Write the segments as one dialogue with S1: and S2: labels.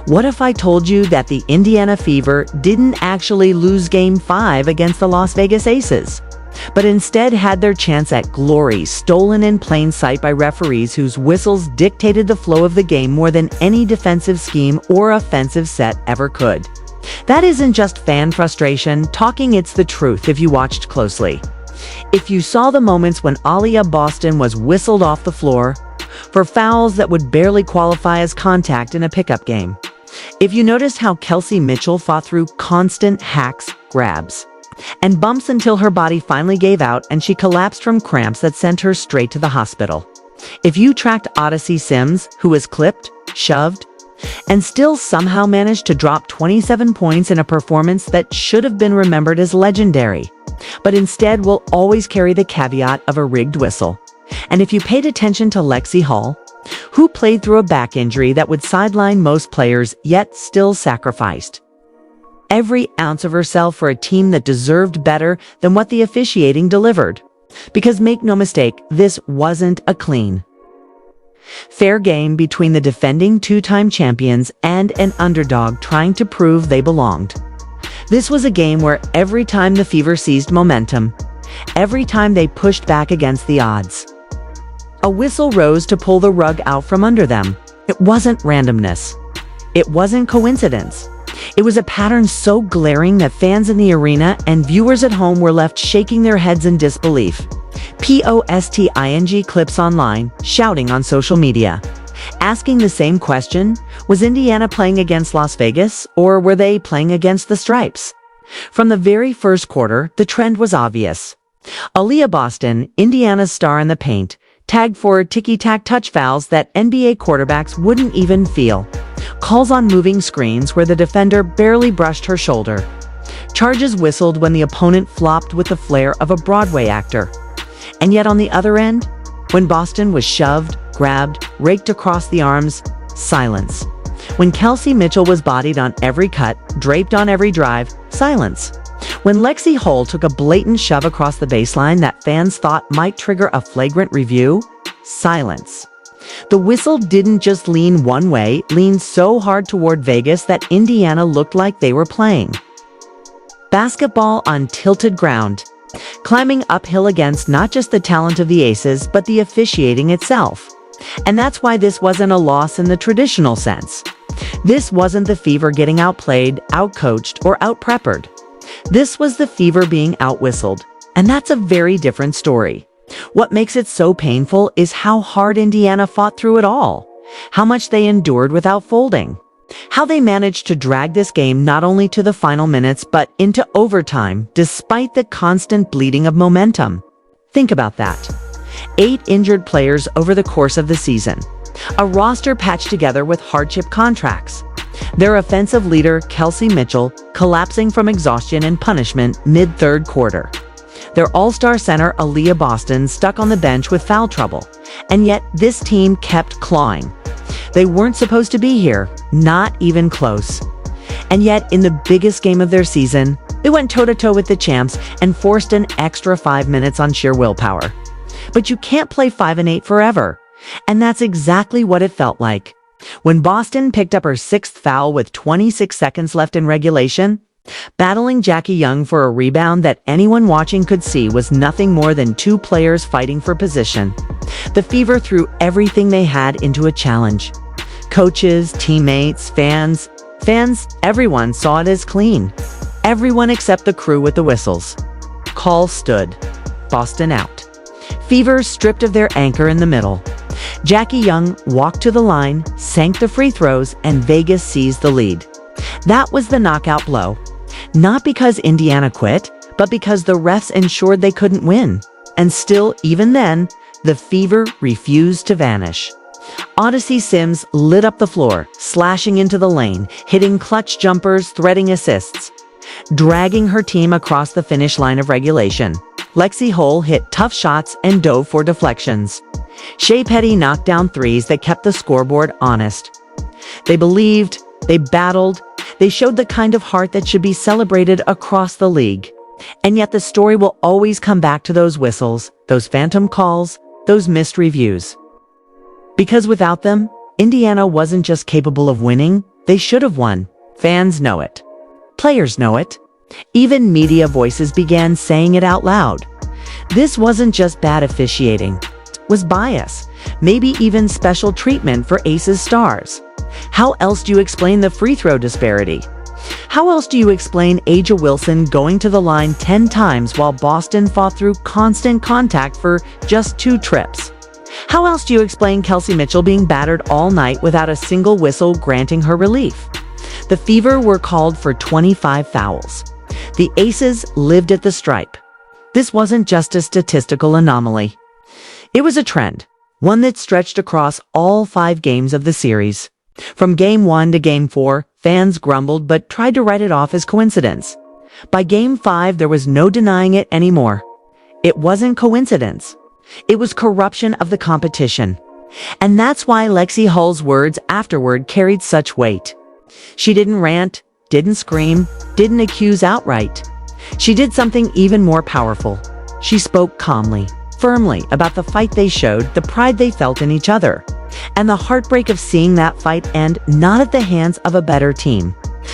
S1: What if I told you that the Indiana Fever didn't actually lose Game 5 against the Las Vegas Aces, but instead had their chance at glory stolen in plain sight by referees whose whistles dictated the flow of the game more than any defensive scheme or offensive set ever could? That isn't just fan frustration talking, it's the truth if you watched closely. If you saw the moments when Aaliyah Boston was whistled off the floor for fouls that would barely qualify as contact in a pickup game. If you noticed how Kelsey Mitchell fought through constant hacks, grabs, and bumps until her body finally gave out and she collapsed from cramps that sent her straight to the hospital. If you tracked Odyssey Sims, who was clipped, shoved, and still somehow managed to drop 27 points in a performance that should have been remembered as legendary, but instead will always carry the caveat of a rigged whistle. And if you paid attention to Lexie Hull, who played through a back injury that would sideline most players, yet still sacrificed every ounce of herself for a team that deserved better than what the officiating delivered. Because make no mistake, this wasn't a clean, fair game between the defending two-time champions and an underdog trying to prove they belonged. This was a game where every time the Fever seized momentum, every time they pushed back against the odds, a whistle rose to pull the rug out from under them. It wasn't randomness. It wasn't coincidence. It was a pattern so glaring that fans in the arena and viewers at home were left shaking their heads in disbelief. Posting clips online, shouting on social media, asking the same question: was Indiana playing against Las Vegas, or were they playing against the Stripes? From the very first quarter, the trend was obvious. Aaliyah Boston, Indiana's star in the paint, tagged for ticky-tack touch fouls that NBA quarterbacks wouldn't even feel. Calls on moving screens where the defender barely brushed her shoulder. Charges whistled when the opponent flopped with the flair of a Broadway actor. And yet on the other end, when Boston was shoved, grabbed, raked across the arms, silence. When Kelsey Mitchell was bodied on every cut, draped on every drive, silence. When Lexie Hull took a blatant shove across the baseline that fans thought might trigger a flagrant review, silence. The whistle didn't just lean one way, leaned so hard toward Vegas that Indiana looked like they were playing basketball on tilted ground, climbing uphill against not just the talent of the Aces, but the officiating itself. And that's why this wasn't a loss in the traditional sense. This wasn't the Fever getting outplayed, outcoached, or outpreppered. This was the Fever being outwhistled, and that's a very different story. What makes it so painful is how hard Indiana fought through it all, how much they endured without folding, how they managed to drag this game not only to the final minutes but into overtime despite the constant bleeding of momentum. Think about that. 8 injured players over the course of the season, a roster patched together with hardship contracts. Their offensive leader, Kelsey Mitchell, collapsing from exhaustion and punishment mid-third quarter. Their all-star center, Aaliyah Boston, stuck on the bench with foul trouble. And yet, this team kept clawing. They weren't supposed to be here, not even close. And yet, in the biggest game of their season, they went toe-to-toe with the champs and forced an extra 5 minutes on sheer willpower. But you can't play 5 and 8 forever. And that's exactly what it felt like. When Boston picked up her 6th foul with 26 seconds left in regulation, battling Jackie Young for a rebound that anyone watching could see was nothing more than 2 players fighting for position. The Fever threw everything they had into a challenge. Coaches, teammates, fans, everyone saw it as clean. Everyone except the crew with the whistles. Call stood. Boston out. Fever stripped of their anchor in the middle. Jackie Young walked to the line, sank the free throws, and Vegas seized the lead. That was the knockout blow. Not because Indiana quit, but because the refs ensured they couldn't win. And still, even then, the Fever refused to vanish. Odyssey Sims lit up the floor, slashing into the lane, hitting clutch jumpers, threading assists, dragging her team across the finish line of regulation. Lexie Hull hit tough shots and dove for deflections. Shea Petty knocked down threes that kept the scoreboard honest. They believed, they battled, they showed the kind of heart that should be celebrated across the league. And yet the story will always come back to those whistles, those phantom calls, those missed reviews. Because without them, Indiana wasn't just capable of winning, They should have won. Fans know it. Players know it. Even media voices began saying it out loud. This wasn't just bad officiating. It was bias, maybe even special treatment for Aces stars. How else do you explain the free throw disparity? How else do you explain A'ja Wilson going to the line 10 times while Boston fought through constant contact for just 2 trips? How else do you explain Kelsey Mitchell being battered all night without a single whistle granting her relief? The Fever were called for 25 fouls. The Aces lived at the stripe. This wasn't just a statistical anomaly. It was a trend, one that stretched across all 5 games of the series. From Game 1 to Game 4, fans grumbled but tried to write it off as coincidence. By Game 5, there was no denying it anymore. It wasn't coincidence. It was corruption of the competition. And that's why Lexie Hull's words afterward carried such weight. She didn't rant, didn't scream, didn't accuse outright. She did something even more powerful. She spoke calmly, firmly about the fight they showed, the pride they felt in each other, and the heartbreak of seeing that fight end not at the hands of a better team,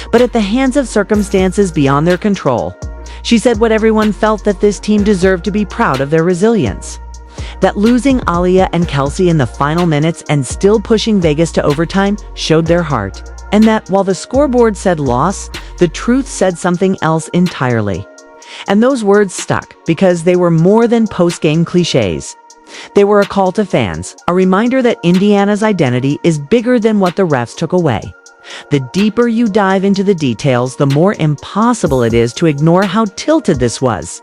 S1: but at the hands of circumstances beyond their control. She said what everyone felt, that this team deserved to be proud of their resilience. That losing Aaliyah and Kelsey in the final minutes and still pushing Vegas to overtime showed their heart. And that while the scoreboard said loss, the truth said something else entirely. And those words stuck because they were more than post-game cliches. They were a call to fans, a reminder that Indiana's identity is bigger than what the refs took away. The deeper you dive into the details, the more impossible it is to ignore how tilted this was.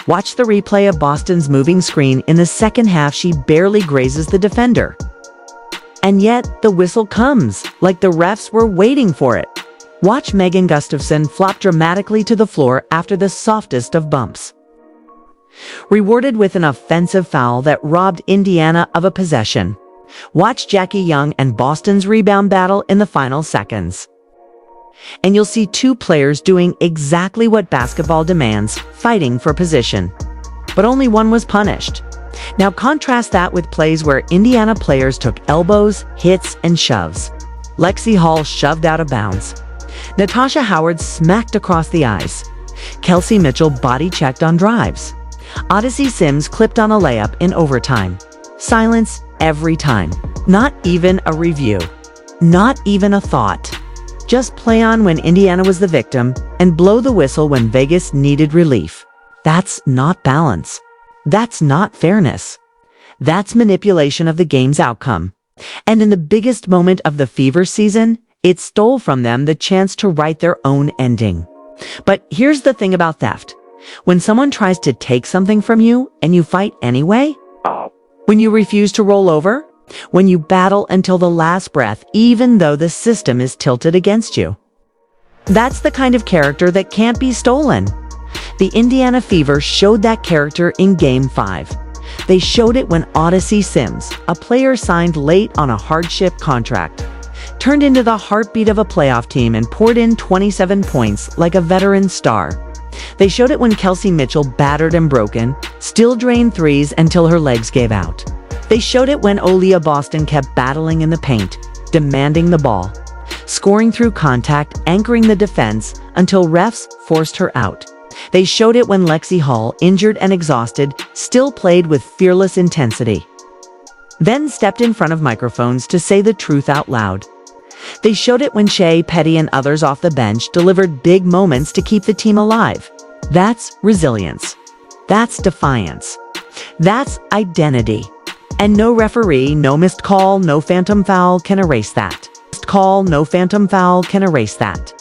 S1: Watch the replay of Boston's moving screen. In the second half, she barely grazes the defender. And yet, the whistle comes, like the refs were waiting for it. Watch Megan Gustafson flop dramatically to the floor after the softest of bumps. Rewarded with an offensive foul that robbed Indiana of a possession. Watch Jackie Young and Boston's rebound battle in the final seconds. And you'll see 2 players doing exactly what basketball demands, fighting for position. But only one was punished. Now contrast that with plays where Indiana players took elbows, hits, and shoves. Lexie Hull shoved out of bounds. Natasha Howard smacked across the eyes. Kelsey Mitchell body-checked on drives. Odyssey Sims clipped on a layup in overtime. Silence every time. Not even a review. Not even a thought. Just play on when Indiana was the victim and blow the whistle when Vegas needed relief. That's not balance. That's not fairness. That's manipulation of the game's outcome. And in the biggest moment of the Fever season, it stole from them the chance to write their own ending. But here's the thing about theft. When someone tries to take something from you and you fight anyway, when you refuse to roll over, when you battle until the last breath, even though the system is tilted against you. That's the kind of character that can't be stolen. The Indiana Fever showed that character in Game 5. They showed it when Odyssey Sims, a player signed late on a hardship contract, turned into the heartbeat of a playoff team and poured in 27 points like a veteran star. They showed it when Kelsey Mitchell, battered and broken, still drained threes until her legs gave out. They showed it when Aaliyah Boston kept battling in the paint, demanding the ball, scoring through contact, anchoring the defense until refs forced her out. They showed it when Lexie Hull, injured and exhausted, still played with fearless intensity. Then stepped in front of microphones to say the truth out loud. They showed it when Shea, Petty, and others off the bench delivered big moments to keep the team alive. That's resilience. That's defiance. That's identity. And no referee, no missed call, no phantom foul can erase that. Missed call, no phantom foul can erase that.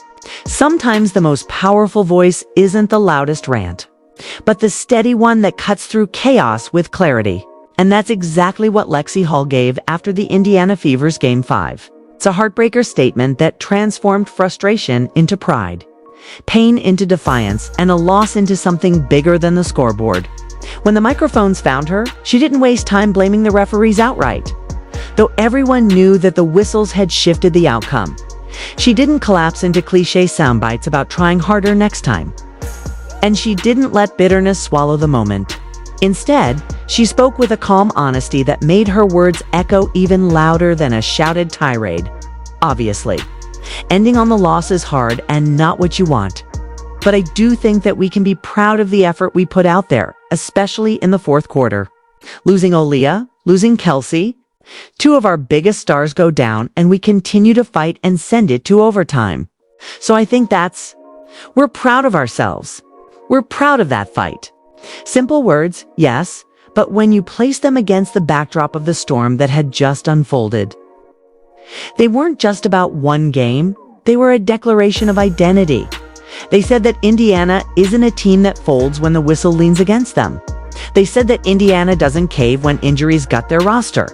S1: Sometimes the most powerful voice isn't the loudest rant, but the steady one that cuts through chaos with clarity. And that's exactly what Lexie Hull gave after the Indiana Fever's Game 5. It's a heartbreaker statement that transformed frustration into pride, pain into defiance, and a loss into something bigger than the scoreboard. When the microphones found her, she didn't waste time blaming the referees outright. Though everyone knew that the whistles had shifted the outcome, she didn't collapse into cliché soundbites about trying harder next time. And she didn't let bitterness swallow the moment. Instead, she spoke with a calm honesty that made her words echo even louder than a shouted tirade. Obviously, Ending on the loss is hard and not what you want. But I do think that we can be proud of the effort we put out there, especially in the fourth quarter. Losing Aaliyah, losing Kelsey, two of our biggest stars go down, and we continue to fight and send it to overtime. So I think we're proud of ourselves. We're proud of that fight. Simple words, yes, but when you place them against the backdrop of the storm that had just unfolded, they weren't just about one game, they were a declaration of identity. They said that Indiana isn't a team that folds when the whistle leans against them. They said that Indiana doesn't cave when injuries gut their roster.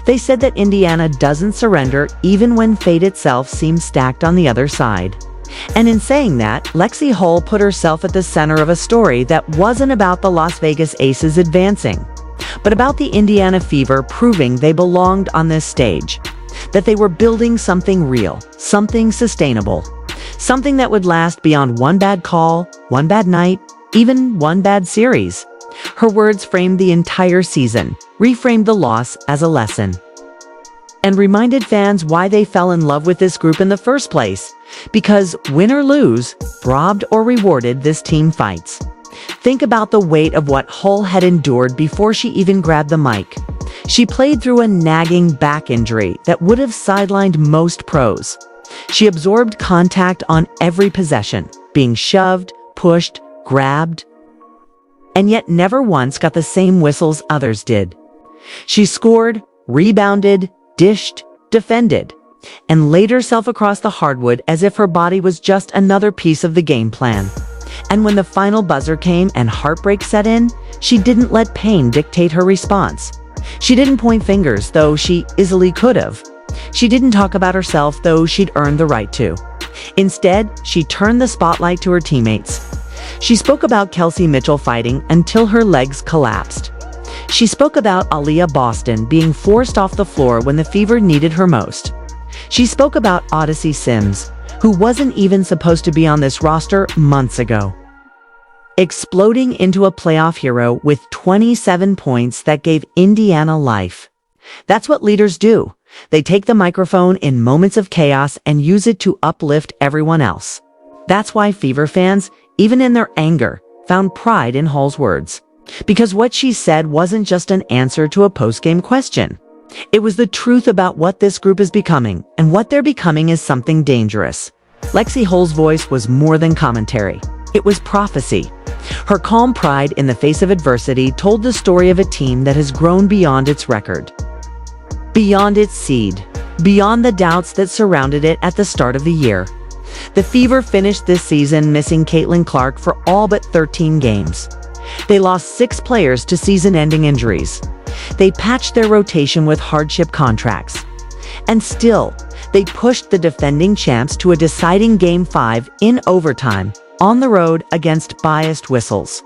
S1: They said that Indiana doesn't surrender even when fate itself seems stacked on the other side. And in saying that, Lexie Hull put herself at the center of a story that wasn't about the Las Vegas Aces advancing, but about the Indiana Fever proving they belonged on this stage, that they were building something real, something sustainable, something that would last beyond one bad call, one bad night, even one bad series. Her words framed the entire season, reframed the loss as a lesson, and reminded fans why they fell in love with this group in the first place. Because win or lose, robbed or rewarded, this team fights. Think about the weight of what Hull had endured before she even grabbed the mic. She played through a nagging back injury that would have sidelined most pros. She absorbed contact on every possession, being shoved, pushed, grabbed, and yet never once got the same whistles others did. She scored, rebounded, dished, defended, and laid herself across the hardwood as if her body was just another piece of the game plan. And when the final buzzer came and heartbreak set in, she didn't let pain dictate her response. She didn't point fingers, though she easily could have. She didn't talk about herself, though she'd earned the right to. Instead, she turned the spotlight to her teammates. She spoke about Kelsey Mitchell fighting until her legs collapsed. She spoke about Aaliyah Boston being forced off the floor when the Fever needed her most. She spoke about Odyssey Sims, who wasn't even supposed to be on this roster months ago, exploding into a playoff hero with 27 points that gave Indiana life. That's what leaders do. They take the microphone in moments of chaos and use it to uplift everyone else. That's why Fever fans, even in their anger, found pride in Hull's words. Because what she said wasn't just an answer to a post-game question. It was the truth about what this group is becoming, and what they're becoming is something dangerous. Lexie Hull's voice was more than commentary. It was prophecy. Her calm pride in the face of adversity told the story of a team that has grown beyond its record, beyond its seed, beyond the doubts that surrounded it at the start of the year. The Fever finished this season missing Caitlin Clark for all but 13 games. They lost 6 players to season-ending injuries. They patched their rotation with hardship contracts. And still, they pushed the defending champs to a deciding Game 5 in overtime, on the road against biased whistles.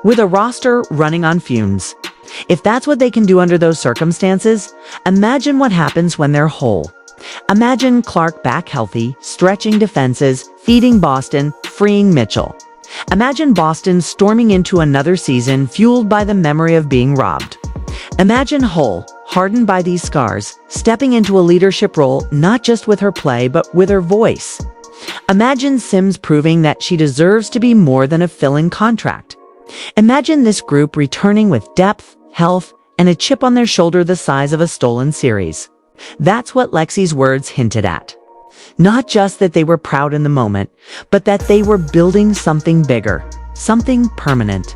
S1: With a roster running on fumes, if that's what they can do under those circumstances, imagine what happens when they're whole. Imagine Clark back healthy, stretching defenses, feeding Boston, freeing Mitchell. Imagine Boston storming into another season fueled by the memory of being robbed. Imagine Hull, hardened by these scars, stepping into a leadership role not just with her play but with her voice. Imagine Sims proving that she deserves to be more than a fill-in contract. Imagine this group returning with depth, health, and a chip on their shoulder the size of a stolen series. That's what Lexie's words hinted at. Not just that they were proud in the moment, but that they were building something bigger, something permanent,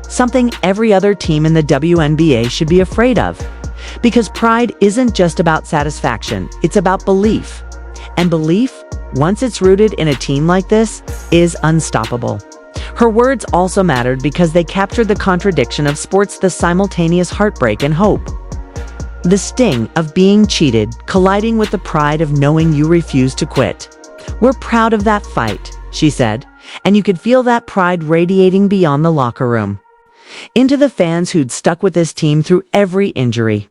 S1: something every other team in the WNBA should be afraid of. Because pride isn't just about satisfaction, it's about belief. And belief, once it's rooted in a team like this, is unstoppable. Her words also mattered because they captured the contradiction of sports, the simultaneous heartbreak and hope. The sting of being cheated colliding with the pride of knowing you refuse to quit. "We're proud of that fight," she said, and you could feel that pride radiating beyond the locker room, into the fans who'd stuck with this team through every injury,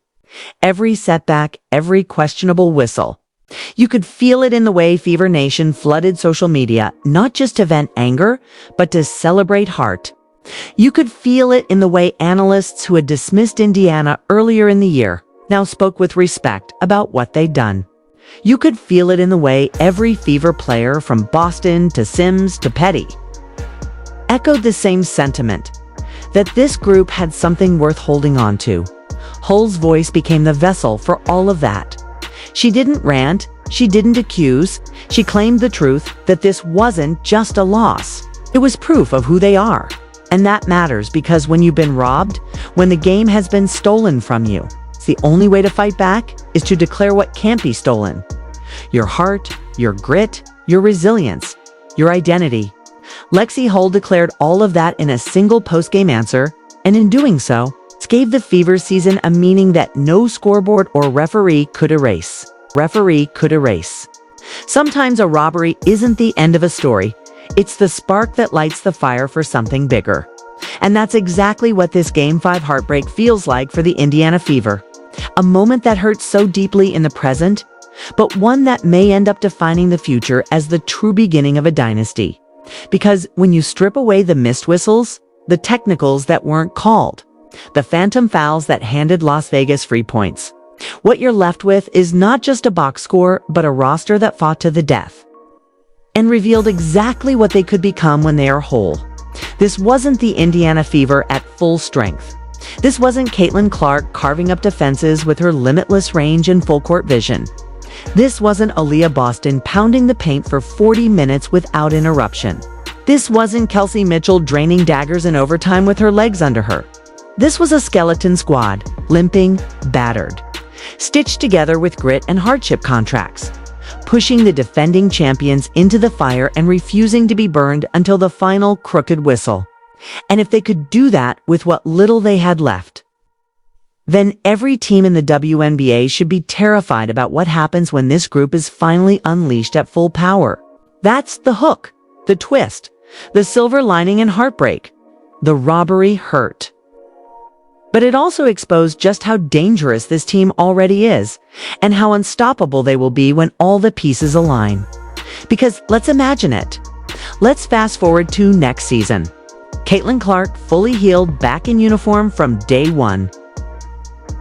S1: every setback, every questionable whistle. You could feel it in the way Fever Nation flooded social media, not just to vent anger, but to celebrate heart. You could feel it in the way analysts who had dismissed Indiana earlier in the year now spoke with respect about what they'd done. You could feel it in the way every Fever player, from Boston to Sims to Petty, echoed the same sentiment, that this group had something worth holding on to. Hull's voice became the vessel for all of that. She didn't rant, she didn't accuse, she claimed the truth that this wasn't just a loss. It was proof of who they are. And that matters, because when you've been robbed, when the game has been stolen from you, the only way to fight back is to declare what can't be stolen. Your heart, your grit, your resilience, your identity. Lexie Hull declared all of that in a single post-game answer, and in doing so, gave the Fever season a meaning that no scoreboard or referee could erase. Sometimes a robbery isn't the end of a story. It's the spark that lights the fire for something bigger. And that's exactly what this Game 5 heartbreak feels like for the Indiana Fever. A moment that hurts so deeply in the present, but one that may end up defining the future as the true beginning of a dynasty. Because when you strip away the missed whistles, the technicals that weren't called, the phantom fouls that handed Las Vegas free points, what you're left with is not just a box score, but a roster that fought to the death and revealed exactly what they could become when they are whole. This wasn't the Indiana Fever at full strength. This wasn't Caitlin Clark carving up defenses with her limitless range and full court vision. This wasn't Aaliyah Boston pounding the paint for 40 minutes without interruption. This wasn't Kelsey Mitchell draining daggers in overtime with her legs under her. This was a skeleton squad, limping, battered, stitched together with grit and hardship contracts, pushing the defending champions into the fire and refusing to be burned until the final crooked whistle. And if they could do that with what little they had left, then every team in the WNBA should be terrified about what happens when this group is finally unleashed at full power. That's the hook, the twist, the silver lining in heartbreak. The robbery hurt. But it also exposed just how dangerous this team already is, and how unstoppable they will be when all the pieces align. Because let's imagine it. Let's fast forward to next season. Caitlin Clark fully healed, back in uniform from day one.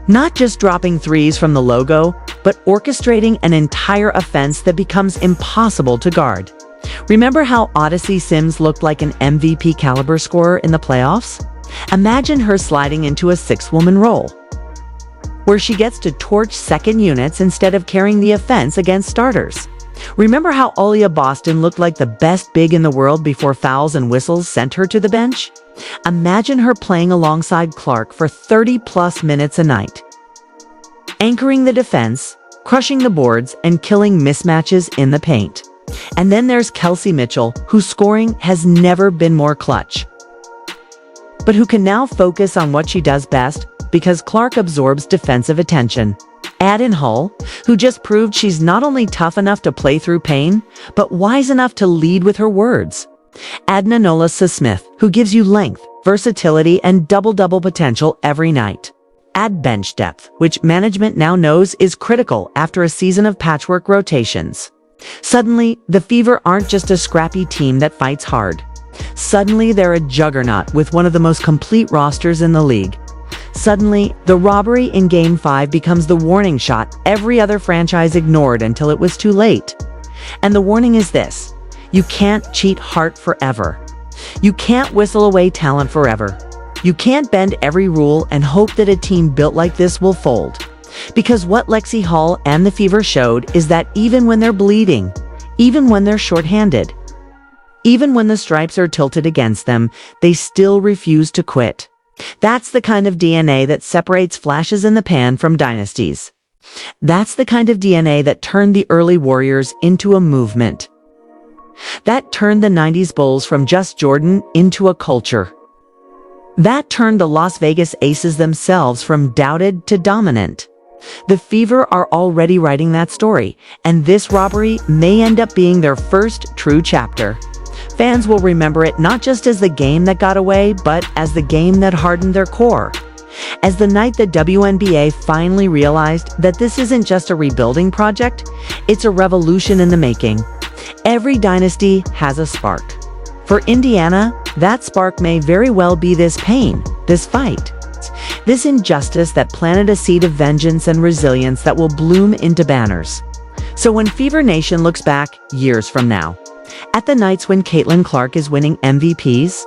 S1: Not just dropping threes from the logo, but orchestrating an entire offense that becomes impossible to guard. Remember how Odyssey Sims looked like an MVP caliber scorer in the playoffs? Imagine her sliding into a six-woman role, where she gets to torch second units instead of carrying the offense against starters. Remember how Aaliyah Boston looked like the best big in the world before fouls and whistles sent her to the bench? Imagine her playing alongside Clark for 30-plus minutes a night, anchoring the defense, crushing the boards, and killing mismatches in the paint. And then there's Kelsey Mitchell, whose scoring has never been more clutch, but who can now focus on what she does best because Clark absorbs defensive attention. Add in Hull, who just proved she's not only tough enough to play through pain, but wise enough to lead with her words. Add Nanola Smith, who gives you length, versatility, and double-double potential every night. Add bench depth, which management now knows is critical after a season of patchwork rotations. Suddenly, the Fever aren't just a scrappy team that fights hard. Suddenly, they're a juggernaut with one of the most complete rosters in the league. Suddenly, the robbery in Game 5 becomes the warning shot every other franchise ignored until it was too late. And the warning is this: you can't cheat heart forever. You can't whistle away talent forever. You can't bend every rule and hope that a team built like this will fold. Because what Lexie Hull and the Fever showed is that even when they're bleeding, even when they're shorthanded, even when the stripes are tilted against them, they still refuse to quit. That's the kind of DNA that separates flashes in the pan from dynasties. That's the kind of DNA that turned the early Warriors into a movement. That turned the 90s Bulls from just Jordan into a culture. That turned the Las Vegas Aces themselves from doubted to dominant. The Fever are already writing that story, and this robbery may end up being their first true chapter. Fans will remember it not just as the game that got away, but as the game that hardened their core. As the night the WNBA finally realized that this isn't just a rebuilding project, it's a revolution in the making. Every dynasty has a spark. For Indiana, that spark may very well be this pain, this fight, this injustice that planted a seed of vengeance and resilience that will bloom into banners. So when Fever Nation looks back years from now, at the nights when Caitlin Clark is winning MVPs,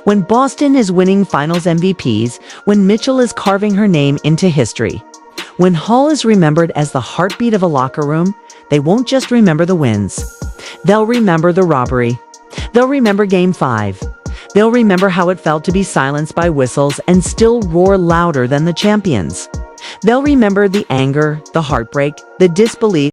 S1: when Boston is winning Finals MVPs, when Mitchell is carving her name into history, when Hull is remembered as the heartbeat of a locker room, they won't just remember the wins. They'll remember the robbery. They'll remember Game 5. They'll remember how it felt to be silenced by whistles and still roar louder than the champions. They'll remember the anger, the heartbreak, the disbelief,